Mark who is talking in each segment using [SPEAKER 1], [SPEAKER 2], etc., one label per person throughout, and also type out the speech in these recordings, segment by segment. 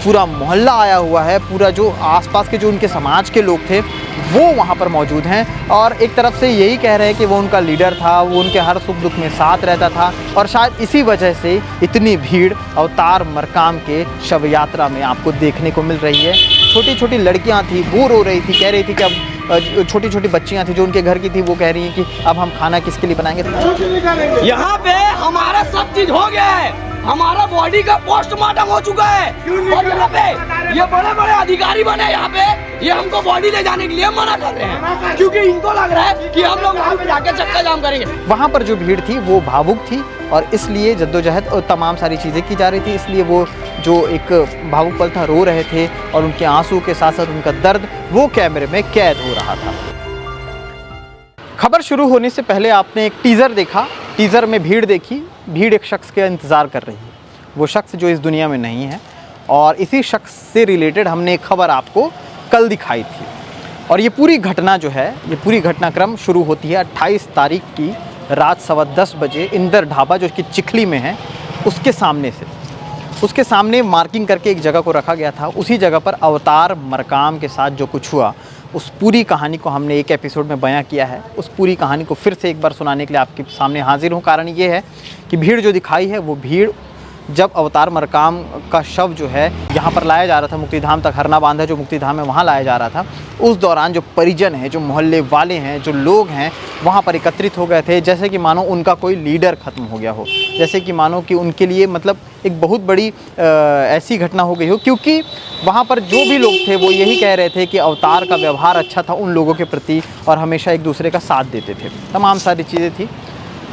[SPEAKER 1] पूरा मोहल्ला आया हुआ है, पूरा जो आसपास के जो उनके समाज के लोग थे वो वहाँ पर मौजूद हैं और एक तरफ से यही कह रहे हैं कि वो उनका लीडर था, वो उनके हर सुख दुख में साथ रहता था और शायद इसी वजह से इतनी भीड़ अवतार मरकाम के शव यात्रा में आपको देखने को मिल रही है। छोटी छोटी लड़कियाँ थी, वो रो रही थी, कह रही थी कि अब छोटी छोटी बच्चियाँ थी जो उनके घर की थी, वो कह रही हैं कि अब हम खाना किसके लिए बनाएंगे।
[SPEAKER 2] यहाँ पे हमारा सब चीज हो गया है, हमारा बॉडी का पोस्टमार्टम हो चुका है और यहाँ पे ये बड़े बड़े अधिकारी बने यहाँ पे, ये हमको बॉडी ले जाने के लिए मना कर रहे हैं क्योंकि इनको लग रहा है कि हम लोग वहाँ पे जाके चक्का जाम करेंगे।
[SPEAKER 1] वहाँ पर जो भीड़ थी वो भावुक थी और इसलिए जद्दोजहद और तमाम सारी चीज़ें की जा रही थी, इसलिए वो जो एक भावुक पल था रो रहे थे और उनके आंसू के साथ साथ उनका दर्द वो कैमरे में कैद हो रहा था। खबर शुरू होने से पहले आपने एक टीज़र देखा, टीज़र में भीड़ देखी, भीड़ एक शख्स का इंतज़ार कर रही है, वो शख्स जो इस दुनिया में नहीं है और इसी शख्स से रिलेटेड हमने एक खबर आपको कल दिखाई थी। और ये पूरी घटना जो है, ये पूरी घटनाक्रम शुरू होती है 28 तारीख की रात 10:15 बजे इंदर ढाबा जो कि चिखली में है उसके सामने से। उसके सामने मार्किंग करके एक जगह को रखा गया था, उसी जगह पर अवतार मरकाम के साथ जो कुछ हुआ उस पूरी कहानी को हमने एक एपिसोड में बयां किया है। उस पूरी कहानी को फिर से एक बार सुनाने के लिए आपके सामने हाजिर हूँ। कारण ये है कि भीड़ जो दिखाई है वो भीड़ जब अवतार मरकाम का शव जो है यहाँ पर लाया जा रहा था, मुक्तिधाम तक, हरना बांध है जो मुक्तिधाम है वहाँ लाया जा रहा था, उस दौरान जो परिजन हैं, जो मोहल्ले वाले हैं, जो लोग हैं वहाँ पर एकत्रित हो गए थे, जैसे कि मानो उनका कोई लीडर ख़त्म हो गया हो, जैसे कि मानो कि उनके लिए मतलब एक बहुत बड़ी ऐसी घटना हो गई हो, क्योंकि वहाँ पर जो भी लोग थे वो यही कह रहे थे कि अवतार का व्यवहार अच्छा था उन लोगों के प्रति और हमेशा एक दूसरे का साथ देते थे, तमाम सारी चीज़ें थी।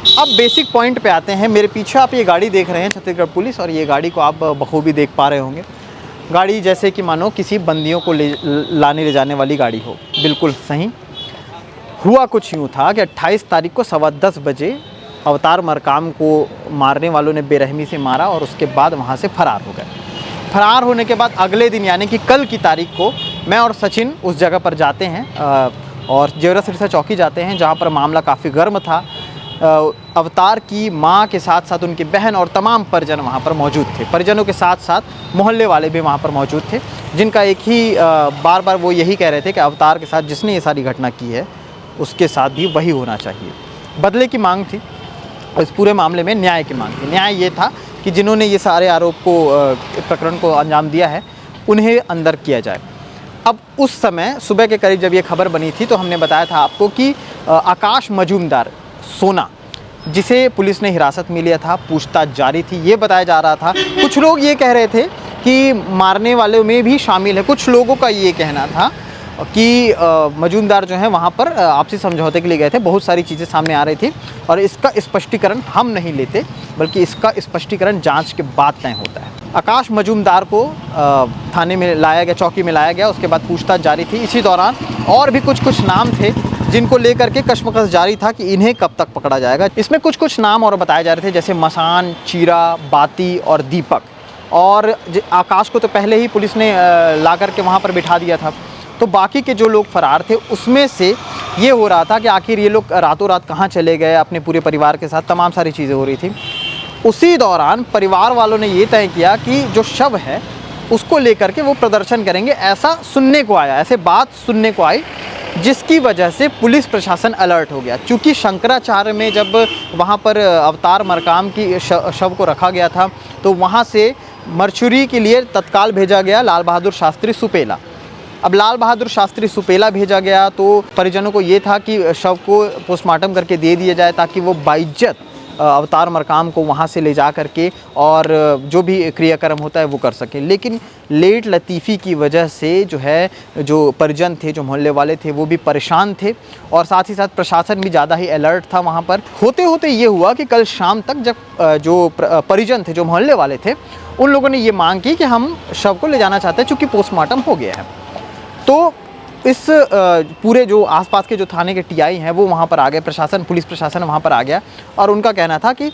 [SPEAKER 1] अब बेसिक पॉइंट पे आते हैं। मेरे पीछे आप ये गाड़ी देख रहे हैं छत्तीसगढ़ पुलिस, और ये गाड़ी को आप बखूबी देख पा रहे होंगे। गाड़ी जैसे कि मानो किसी बंदियों को लाने ले जाने वाली गाड़ी हो, बिल्कुल सही। हुआ कुछ यूँ था कि 28 तारीख को 10:15 बजे अवतार मरकाम को मारने वालों ने बेरहमी से मारा और उसके बाद वहाँ से फरार हो गए। फरार होने के बाद अगले दिन यानी कि कल की तारीख को मैं और सचिन उस जगह पर जाते हैं और जेवरा सिरसा चौकी जाते हैं, जहाँ पर मामला काफ़ी गर्म था। अवतार की माँ के साथ साथ उनकी बहन और तमाम परिजन वहाँ पर मौजूद थे। परिजनों के साथ साथ मोहल्ले वाले भी वहाँ पर मौजूद थे, जिनका एक ही बार बार वो यही कह रहे थे कि अवतार के साथ जिसने ये सारी घटना की है उसके साथ भी वही होना चाहिए। बदले की मांग थी, इस पूरे मामले में न्याय की मांग थी। न्याय ये था कि जिन्होंने ये सारे आरोप को प्रकरण को अंजाम दिया है उन्हें अंदर किया जाए। अब उस समय सुबह के करीब जब ये खबर बनी थी तो हमने बताया था आपको कि आकाश मजूमदार सोना, जिसे पुलिस ने हिरासत में लिया था, पूछताछ जारी थी। ये बताया जा रहा था, कुछ लोग ये कह रहे थे कि मारने वालों में भी शामिल है, कुछ लोगों का ये कहना था कि मजूमदार जो है वहाँ पर आपसी समझौते के लिए गए थे। बहुत सारी चीज़ें सामने आ रही थी और इसका स्पष्टीकरण हम नहीं लेते, बल्कि इसका स्पष्टीकरण जांच के बाद तय होता है। आकाश मजूमदार को थाने में लाया गया, चौकी में लाया गया, उसके बाद पूछताछ जारी थी। इसी दौरान और भी कुछ नाम थे जिनको लेकर के कशमकश जारी था कि इन्हें कब तक पकड़ा जाएगा। इसमें कुछ नाम और बताए जा रहे थे, जैसे मसान, चीरा, बाती और दीपक। और आकाश को तो पहले ही पुलिस ने ला करके वहाँ पर बिठा दिया था, तो बाकी के जो लोग फरार थे उसमें से ये हो रहा था कि आखिर ये लोग रातों रात कहाँ चले गए अपने पूरे परिवार के साथ, तमाम सारी चीज़ें हो रही थी। उसी दौरान परिवार वालों ने ये तय किया कि जो शव है उसको लेकर के वो प्रदर्शन करेंगे, ऐसा सुनने को आया, ऐसे बात सुनने को आई, जिसकी वजह से पुलिस प्रशासन अलर्ट हो गया। चूँकि शंकराचार्य में जब वहाँ पर अवतार मरकाम की शव को रखा गया था तो वहाँ से मरचुरी के लिए तत्काल भेजा गया लाल बहादुर शास्त्री सुपेला। अब लाल बहादुर शास्त्री सुपेला भेजा गया तो परिजनों को ये था कि शव को पोस्टमार्टम करके दे दिया जाए ताकि वो बाइज्जत अवतार मरकाम को वहाँ से ले जा करके और जो भी क्रियाक्रम होता है वो कर सकें। लेकिन लेट लतीफ़ी की वजह से जो है, जो परिजन थे, जो मोहल्ले वाले थे, वो भी परेशान थे और साथ ही साथ प्रशासन भी ज़्यादा ही अलर्ट था वहाँ पर। होते होते ये हुआ कि कल शाम तक जब जो परिजन थे, जो मोहल्ले वाले थे, उन लोगों ने ये मांग की कि हम शव को ले जाना चाहते हैं चूँकि पोस्टमार्टम हो गया है। तो इस पूरे जो आसपास के जो थाने के टीआई हैं वो वहाँ पर आ गए, प्रशासन, पुलिस प्रशासन वहाँ पर आ गया और उनका कहना था कि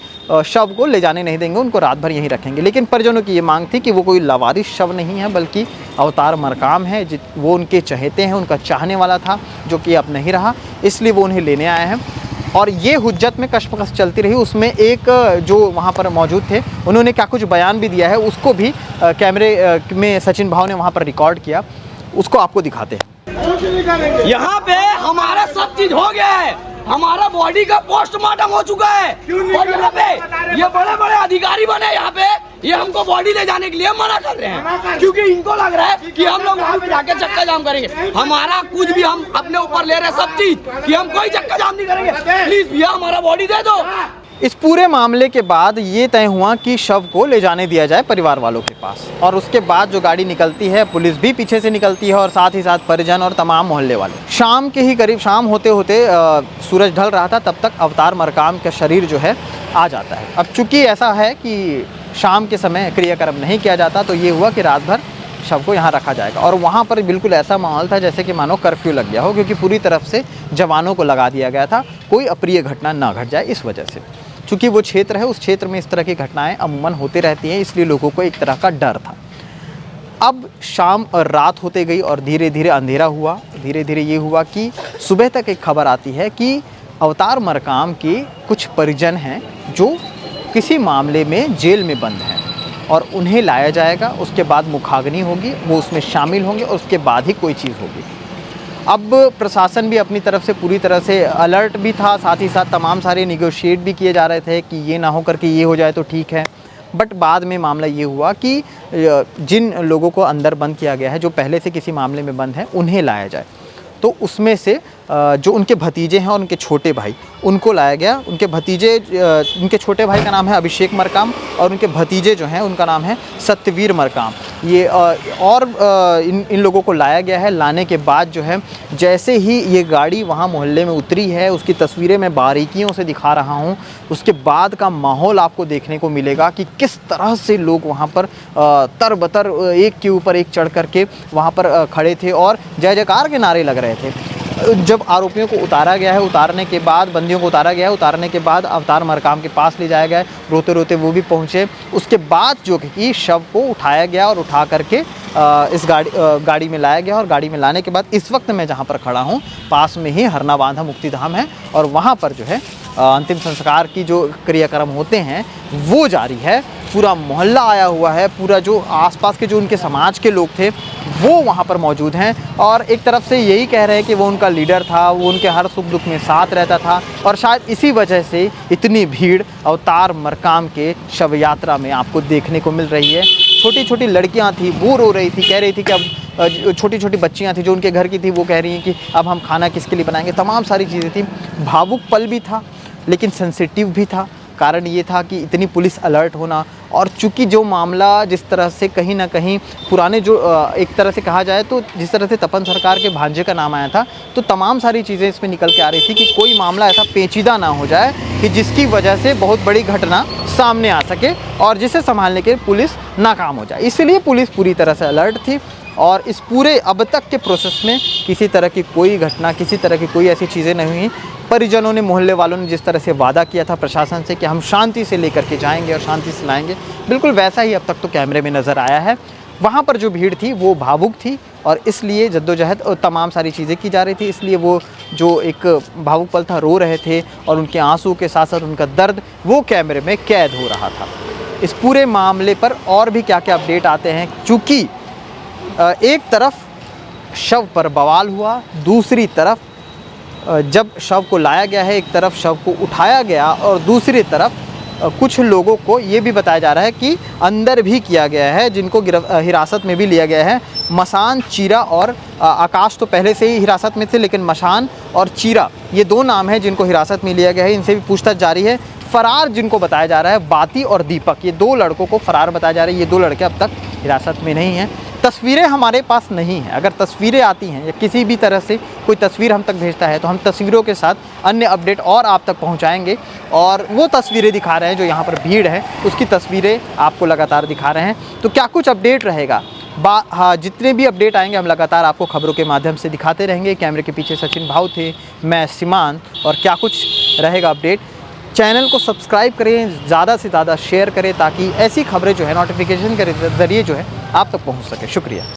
[SPEAKER 1] शव को ले जाने नहीं देंगे, उनको रात भर यहीं रखेंगे। लेकिन परिजनों की ये मांग थी कि वो कोई लावारिस शव नहीं है बल्कि अवतार मरकाम है, वो उनके चहेते हैं, उनका चाहने वाला था, जो कि अब नहीं रहा, इसलिए वो उन्हें लेने आए हैं। और ये हुज्जत में कशमकश चलती रही। उसमें एक जो वहाँ पर मौजूद थे उन्होंने क्या कुछ बयान भी दिया है, उसको भी कैमरे में सचिन भाव ने वहाँ पर रिकॉर्ड किया, उसको आपको दिखाते हैं।
[SPEAKER 2] यहाँ पे हमारा सब चीज हो गया है, हमारा बॉडी का पोस्टमार्टम हो चुका है और यहाँ पे ये बड़े बड़े अधिकारी बने यहाँ पे, ये हमको बॉडी ले जाने के लिए मना कर रहे हैं क्योंकि इनको लग रहा है कि हम लोग वहाँ पे जाके चक्का जाम करेंगे। हमारा कुछ भी हम अपने ऊपर ले रहे हैं सब चीज कि हम कोई चक्का जाम नहीं करेंगे, प्लीज भैया हमारा बॉडी दे दो।
[SPEAKER 1] इस पूरे मामले के बाद ये तय हुआ कि शव को ले जाने दिया जाए परिवार वालों के पास, और उसके बाद जो गाड़ी निकलती है पुलिस भी पीछे से निकलती है और साथ ही साथ परिजन और तमाम मोहल्ले वाले। शाम के ही करीब, शाम होते होते सूरज ढल रहा था, तब तक अवतार मरकाम का शरीर जो है आ जाता है। अब चूंकि ऐसा है कि शाम के समय क्रियाक्रम नहीं किया जाता, तो ये हुआ कि रात भर शव को यहाँ रखा जाएगा। और वहाँ पर बिल्कुल ऐसा माहौल था जैसे कि मानो कर्फ्यू लग गया हो, क्योंकि पूरी तरफ से जवानों को लगा दिया गया था, कोई अप्रिय घटना ना घट जाए इस वजह से। चूँकि वो क्षेत्र है, उस क्षेत्र में इस तरह की घटनाएं अमूमन होती रहती हैं, इसलिए लोगों को एक तरह का डर था। अब शाम और रात होते गई और धीरे धीरे अंधेरा हुआ। धीरे धीरे ये हुआ कि सुबह तक एक खबर आती है कि अवतार मरकाम के कुछ परिजन हैं जो किसी मामले में जेल में बंद हैं और उन्हें लाया जाएगा। उसके बाद मुखाग्नि होगी, वो उसमें शामिल होंगे और उसके बाद ही कोई चीज़ होगी। अब प्रशासन भी अपनी तरफ से पूरी तरह से अलर्ट भी था, साथ ही साथ तमाम सारे निगोशिएट भी किए जा रहे थे कि ये ना हो करके ये हो जाए तो ठीक है। बट बाद में मामला ये हुआ कि जिन लोगों को अंदर बंद किया गया है, जो पहले से किसी मामले में बंद हैं, उन्हें लाया जाए। तो उसमें से जो उनके भतीजे हैं और उनके छोटे भाई, उनको लाया गया। उनके भतीजे, उनके छोटे भाई का नाम है अभिषेक मरकाम और उनके भतीजे जो हैं उनका नाम है सत्यवीर मरकाम। ये और इन लोगों को लाया गया है। लाने के बाद जो है, जैसे ही ये गाड़ी वहाँ मोहल्ले में उतरी है, उसकी तस्वीरें मैं बारीकियों से दिखा रहा हूँ। उसके बाद का माहौल आपको देखने को मिलेगा कि किस तरह से लोग वहाँ पर तरबतर एक के ऊपर एक चढ़ करके वहाँ पर खड़े थे और जय जयकार के नारे लग रहे थे। जब आरोपियों को उतारा गया है, उतारने के बाद बंदियों को उतारा गया है, उतारने के बाद अवतार मरकाम के पास ले जाया गया है, रोते रोते वो भी पहुँचे। उसके बाद जो कि शव को उठाया गया और उठा करके इस गाड़ी में लाया गया। और गाड़ी में लाने के बाद इस वक्त मैं जहाँ पर खड़ा हूँ, पास में ही हरना बांधा मुक्तिधाम है और वहाँ पर जो है अंतिम संस्कार की जो क्रियाक्रम होते हैं वो जारी है। पूरा मोहल्ला आया हुआ है, पूरा जो आसपास के जो उनके समाज के लोग थे वो वहाँ पर मौजूद हैं और एक तरफ से यही कह रहे हैं कि वो उनका लीडर था, वो उनके हर सुख दुख में साथ रहता था और शायद इसी वजह से इतनी भीड़ अवतार मरकाम के शव यात्रा में आपको देखने को मिल रही है। छोटी छोटी लड़कियाँ थी, वो रो रही थी, कह रही थी कि अब छोटी छोटी बच्चियाँ थी जो उनके घर की थी, वो कह रही हैं कि अब हम खाना किसके लिए बनाएंगे। तमाम सारी चीज़ें थी। भावुक पल भी था लेकिन सेंसिटिव भी था। कारण ये था कि इतनी पुलिस अलर्ट होना और चूंकि जो मामला जिस तरह से कहीं ना कहीं पुराने जो एक तरह से कहा जाए तो जिस तरह से तपन सरकार के भांजे का नाम आया था, तो तमाम सारी चीज़ें इसमें निकल के आ रही थी कि कोई मामला ऐसा पेचीदा ना हो जाए कि जिसकी वजह से बहुत बड़ी घटना सामने आ सके और जिसे संभालने के पुलिस नाकाम हो जाए। इसलिए पुलिस पूरी तरह से अलर्ट थी और इस पूरे अब तक के प्रोसेस में किसी तरह की कोई घटना, किसी तरह की कोई ऐसी चीज़ें नहीं हुई। परिजनों ने, मोहल्ले वालों ने जिस तरह से वादा किया था प्रशासन से कि हम शांति से लेकर के जाएंगे और शांति से लाएंगे, बिल्कुल वैसा ही अब तक तो कैमरे में नज़र आया है। वहाँ पर जो भीड़ थी वो भावुक थी और इसलिए जद्दोजहद और तमाम सारी चीज़ें की जा रही थी। इसलिए वो जो एक भावुक पल था, रो रहे थे और उनके आंसू के साथ साथ उनका दर्द वो कैमरे में कैद हो रहा था। इस पूरे मामले पर और भी क्या क्या अपडेट आते हैं, चूँकि एक तरफ शव पर बवाल हुआ, दूसरी तरफ जब शव को लाया गया है, एक तरफ शव को उठाया गया और दूसरी तरफ कुछ लोगों को ये भी बताया जा रहा है कि अंदर भी किया गया है, जिनको हिरासत में भी लिया गया है। मसान, चीरा और आकाश तो पहले से ही हिरासत में थे, लेकिन मसान और चीरा ये दो नाम हैं जिनको हिरासत में लिया गया है। इनसे भी पूछताछ जारी है। फरार जिनको बताया जा रहा है, बाती और दीपक, ये दो लड़कों को फरार बताया जा रहा है। ये दो लड़के अब तक हिरासत में नहीं हैं। तस्वीरें हमारे पास नहीं हैं। अगर तस्वीरें आती हैं या किसी भी तरह से कोई तस्वीर हम तक भेजता है तो हम तस्वीरों के साथ अन्य अपडेट और आप तक पहुंचाएंगे। और वो तस्वीरें दिखा रहे हैं जो यहाँ पर भीड़ है, उसकी तस्वीरें आपको लगातार दिखा रहे हैं। तो क्या कुछ अपडेट रहेगा, हाँ, जितने भी अपडेट आएंगे हम लगातार आपको खबरों के माध्यम से दिखाते रहेंगे। कैमरे के पीछे सचिन भाव थे, मैं सीमांत, और क्या कुछ रहेगा अपडेट। चैनल को सब्सक्राइब करें, ज़्यादा से ज़्यादा शेयर करें ताकि ऐसी खबरें जो है नोटिफिकेशन के ज़रिए जो है आप तक पहुंच सके। शुक्रिया।